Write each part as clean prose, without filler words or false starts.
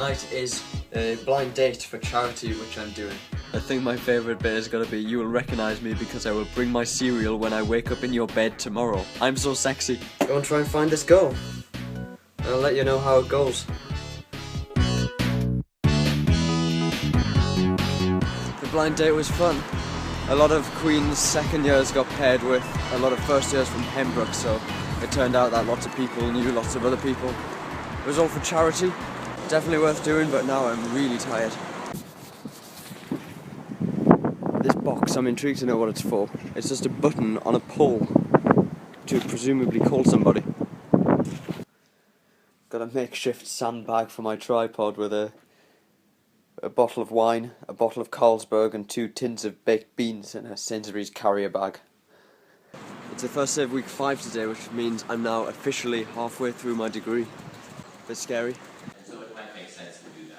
tonight is a blind date for charity, which I'm doing. I think my favourite bit is going to be, you will recognise me because I will bring my cereal when I wake up in your bed tomorrow. I'm so sexy. Go and try and find this girl. I'll let you know how it goes. The blind date was fun. A lot of Queen's second years got paired with a lot of first years from Pembroke, so it turned out that lots of people knew lots of other people. It was all for charity. Definitely worth doing, but now I'm really tired. This box, I'm intrigued to know what it's for. It's just a button on a pole to presumably call somebody. Got a makeshift sandbag for my tripod with a bottle of wine, a bottle of Carlsberg and 2 tins of baked beans in a Sainsbury's carrier bag. It's the first day of week 5 today, which means I'm now officially halfway through my degree. Bit scary. So it might make sense to do that.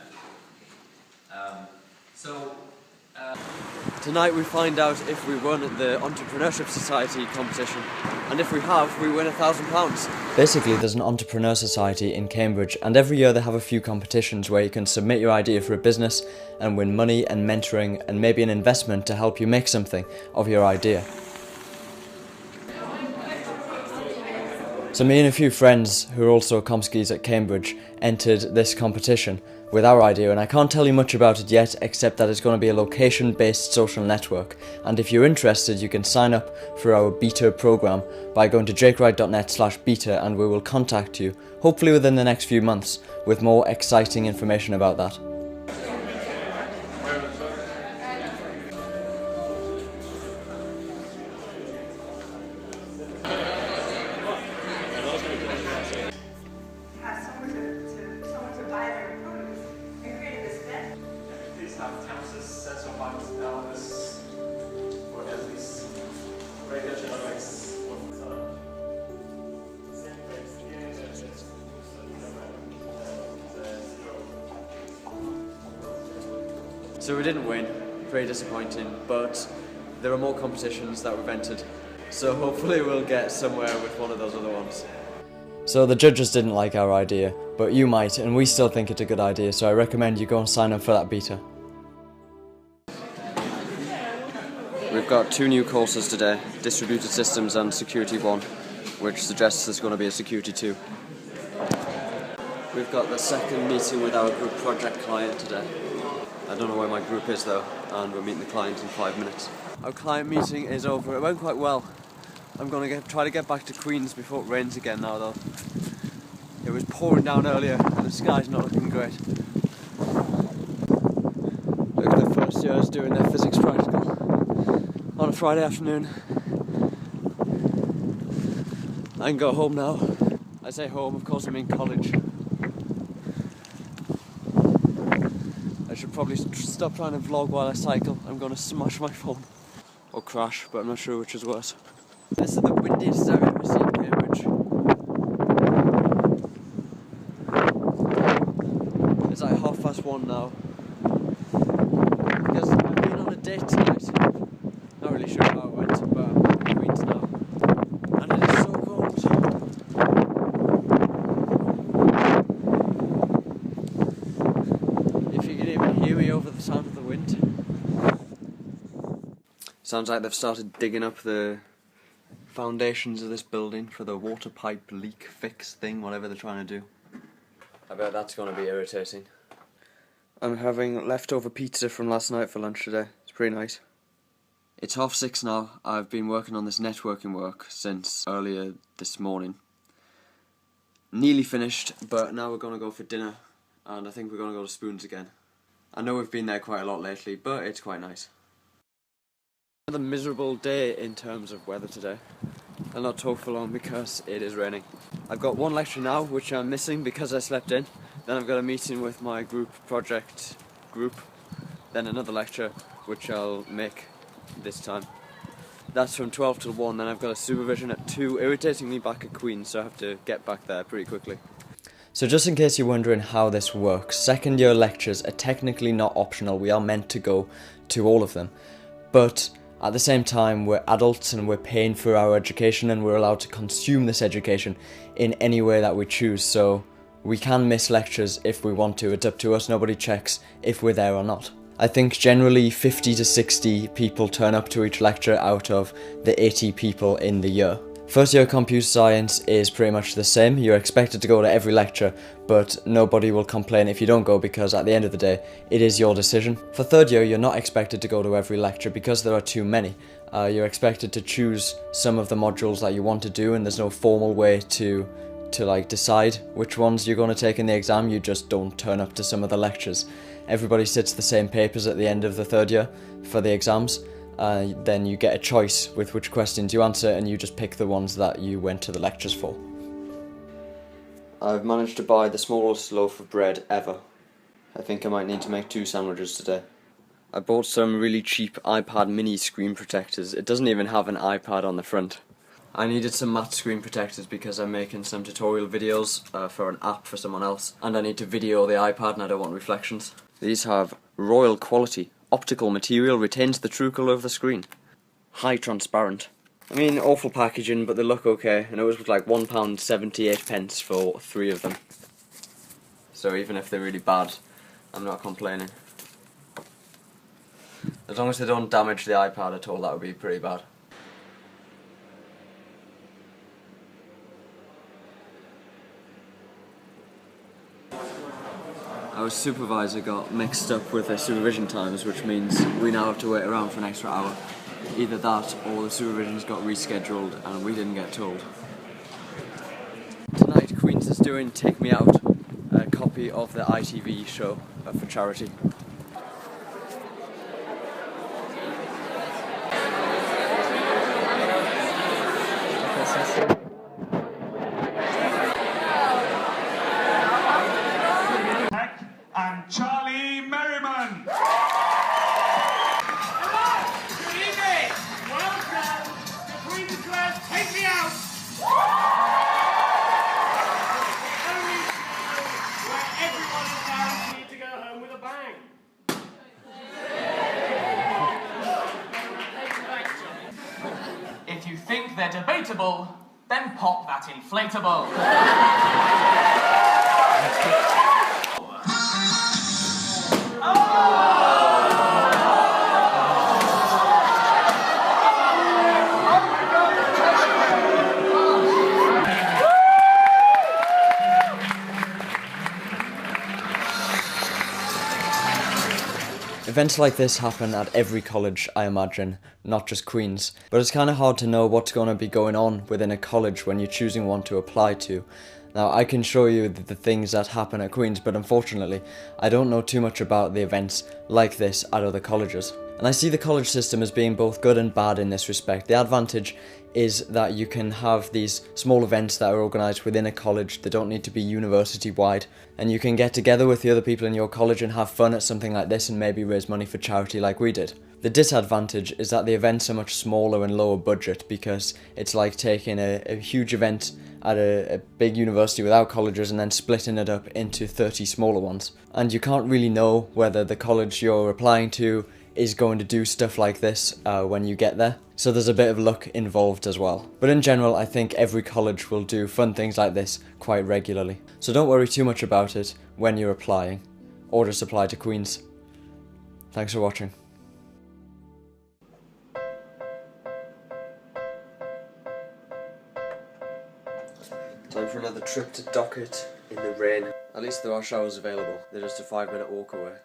Tonight we find out if we won the Entrepreneurship Society competition, and if we have, we win £1,000. Basically, there's an Entrepreneur Society in Cambridge, and every year they have a few competitions where you can submit your idea for a business and win money and mentoring and maybe an investment to help you make something of your idea. So me and a few friends who are also Comskis at Cambridge entered this competition with our idea, and I can't tell you much about it yet except that it's going to be a location-based social network, and if you're interested you can sign up for our beta program by going to jakewright.net/beta, and we will contact you, hopefully within the next few months, with more exciting information about that. So we didn't win, very disappointing, but there are more competitions that we've entered, so hopefully we'll get somewhere with one of those other ones. So the judges didn't like our idea, but you might, and we still think it's a good idea, so I recommend you go and sign up for that beta. We've got 2 new courses today, Distributed Systems and Security 1, which suggests there's going to be a Security 2. We've got the second meeting with our group project client today. I don't know where my group is though, and we're meeting the client in 5 minutes. Our client meeting is over. It went quite well. I'm going to try to get back to Queen's before it rains again now though. It was pouring down earlier and the sky's not looking great. Look at the first years doing their physics practical on a Friday afternoon. I can go home now. I say home, of course I mean college. I should probably stop trying to vlog while I cycle. I'm going to smash my phone. Or crash, but I'm not sure which is worse. This is the windiest I've ever seen Cambridge. It's like 1:30 now. Because I've been on a date tonight. Not really sure how it went, but I'm in Queen's now. And it is so cold. If you can even hear me over the sound of the wind. Sounds like they've started digging up the foundations of this building for the water pipe leak fix thing, whatever they're trying to do. I bet that's going to be irritating. I'm having leftover pizza from last night for lunch today. It's pretty nice. It's 6:30 now. I've been working on this networking work since earlier this morning. Nearly finished, but now we're going to go for dinner, and I think we're going to go to Spoons again. I know we've been there quite a lot lately, but it's quite nice. Another miserable day in terms of weather today. I'll not talk for long because it is raining. I've got one lecture now which I'm missing because I slept in. Then I've got a meeting with my group project group. Then another lecture which I'll make this time. That's from 12 till 1. Then I've got a supervision at 2, irritating me back at Queen's, so I have to get back there pretty quickly. So just in case you're wondering how this works, second year lectures are technically not optional. We are meant to go to all of them. But at the same time, we're adults and we're paying for our education, and we're allowed to consume this education in any way that we choose. So We can miss lectures if we want to, it's up to us, nobody checks if we're there or not. I think generally 50 to 60 people turn up to each lecture out of the 80 people in the year. First year computer science is pretty much the same. You're expected to go to every lecture, but nobody will complain if you don't go because at the end of the day, it is your decision. For third year, you're not expected to go to every lecture because there are too many. You're expected to choose some of the modules that you want to do, and there's no formal way to like decide which ones you're going to take in the exam. You just don't turn up to some of the lectures. Everybody sits the same papers at the end of the third year for the exams. Then you get a choice with which questions you answer, and you just pick the ones that you went to the lectures for. I've managed to buy the smallest loaf of bread ever. I think I might need to make 2 sandwiches today. I bought some really cheap iPad mini screen protectors. It doesn't even have an iPad on the front. I needed some matte screen protectors because I'm making some tutorial videos for an app for someone else, and I need to video the iPad and I don't want reflections. These have royal quality. Optical material retains the true colour of the screen. High transparent. I mean, awful packaging, but they look okay, and it was like £1.78 for 3 of them. So even if they're really bad, I'm not complaining. As long as they don't damage the iPad at all, that would be pretty bad. Our supervisor got mixed up with the supervision times, which means we now have to wait around for an extra hour. Either that or the supervisions got rescheduled and we didn't get told. Tonight Queen's is doing Take Me Out, a copy of the ITV show for charity. And Charlie Merriman. Hello! Good evening! Welcome to Queen's Class Take Me Out! The only show where everyone is guaranteed to go home with a bang. If you think they're debatable, then pop that inflatable. Events like this happen at every college, I imagine, not just Queen's. But it's kind of hard to know what's going to be going on within a college when you're choosing one to apply to. Now, I can show you the things that happen at Queen's, but unfortunately, I don't know too much about the events like this at other colleges. And I see the college system as being both good and bad in this respect. The advantage is that you can have these small events that are organised within a college. They don't need to be university-wide. And you can get together with the other people in your college and have fun at something like this and maybe raise money for charity like we did. The disadvantage is that the events are much smaller and lower budget because it's like taking a huge event at a big university without colleges and then splitting it up into 30 smaller ones. And you can't really know whether the college you're applying to is going to do stuff like this when you get there. So there's a bit of luck involved as well. But in general, I think every college will do fun things like this quite regularly. So don't worry too much about it when you're applying, or just apply to Queen's. Thanks for watching. Time for another trip to Docket in the rain. At least there are showers available. They're just a 5-minute walk away.